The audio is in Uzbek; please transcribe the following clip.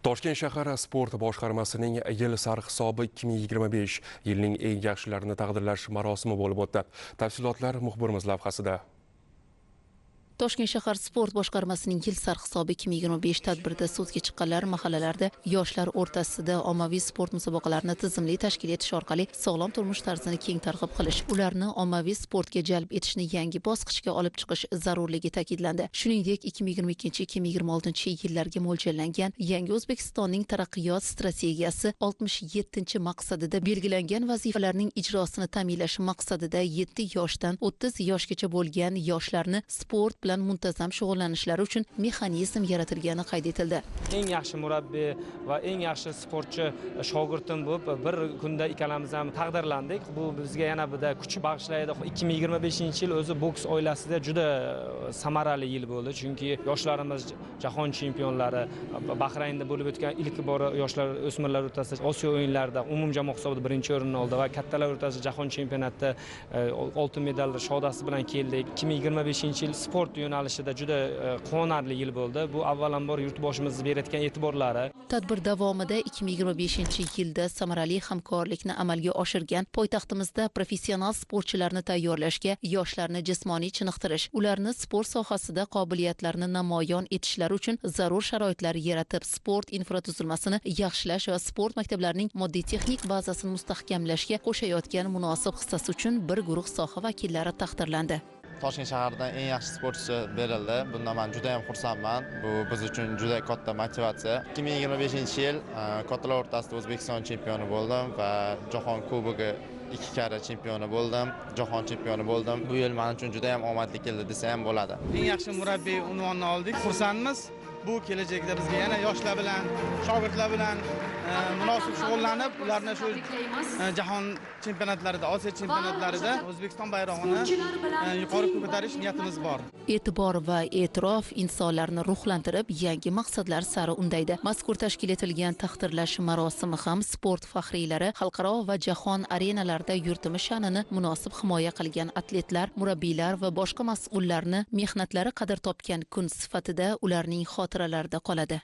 Toshkent shahar sport boshqarmasining yil sarhisobi 2025 yilning eng yaxshilarini taqdirlash marosimi bo'lib o'tdi. Tafsilotlar muxbirimiz lavhasida. Toshkent shahar sport boshqarmasining yil sarhisobi 2025 tadbirida so'zga chiqqanlar mahallalarda yoshlar o'rtasida ommaviy sport musobaqalarini tizimli tashkil etish orqali sog'lom turmush tarzini keng targ'ib qilish, ularni ommaviy sportga jalb etishni yangi bosqichga olib chiqish zarurligi ta'kidlandi. Shuningdek, 2022-2026 yillarga mo'ljallangan Yangi O'zbekistonning taraqqiyot strategiyasi 67-maqsadida belgilangan vazifalarning ijrosini ta'minlash maqsadida 7 yoshdan 30 yoshgacha bo'lgan yoshlarni sport bilan muntazam shug'ullanishlari uchun mexanizm yaratilgani qayd etildi. Eng yaxshi murabbiy va eng yaxshi sportchi shogirdim bo'lib bir kunda ikkalamiz ham taqdirlandik. Bu bizga yana bir kuch bag'ishlaydi. 2025-yil o'zi boks oilasida juda samarali yil bo'ldi, chunki yoshlarimiz jahon chempionlari, Bahraynda bo'lib o'tgan ilk bora yoshlar o'smirlar o'rtasida Osiyo o'yinlarida umumjamoa hisobida birinchi o'rinni oldi va kattalar o'rtasida jahon chempionatida oltin medal shodasi bilan keldik. 2025-yil sport yo'nalishida juda quvonarli yil bo'ldi. Bu avvalambor yurtboshimiz berayotgan e'tiborlari. Tadbir davomida 2025-yilda samarali hamkorlikni amalga oshirgan poytaxtimizda professional sportchilarni tayyorlashga, yoshlarni jismoniy chiniqtirish, ularni sport sohasida qobiliyatlarini namoyon etishlari uchun zarur sharoitlar yaratib, sport infratuzilmasini yaxshilash va sport maktablarining moddiy-texnik bazasini mustahkamlashga qo'shayotgan munosib hissasi uchun bir guruh soha vakillari taqdirlandi. Toshkent shaharidan eng yaxshi sportchi berildi. Bundan men juda ham xursandman. Bu biz uchun juda katta motivatsiya. 2025-yil kattalar o'rtasida O'zbekiston chempioni bo'ldim va Jahon Kubogi 2 karra chempioni bo'ldim, jahon chempioni bo'ldim. Bu yil men uchun juda ham omadli keldi desa ham bo'ladi. Eng yaxshi murabbiy unvonini oldik. Xursandmiz. Bu kelajakda bizga yana yoshlar bilan, shogirdlar bilan munosib shug'ullanib, ularni shu jahon chempionatlarida, Osiyo chempionatlarida O'zbekiston bayrog'ini yuqori ko'tarish niyatimiz bor. E'tibor va e'tirof insonlarni ruhlantirib, yangi maqsadlar sari undaydi. Mazkur tashkil etilgan taqdirlash marosimi ham sport faxriylari xalqaro va jahon arenalarida yurtimiz sha'nini munosib himoya qilgan atletlar, murabbiylar va boshqa mas'ullarni mehnatlari qadr topgan kun sifatida ularning xotiralarida qoladi.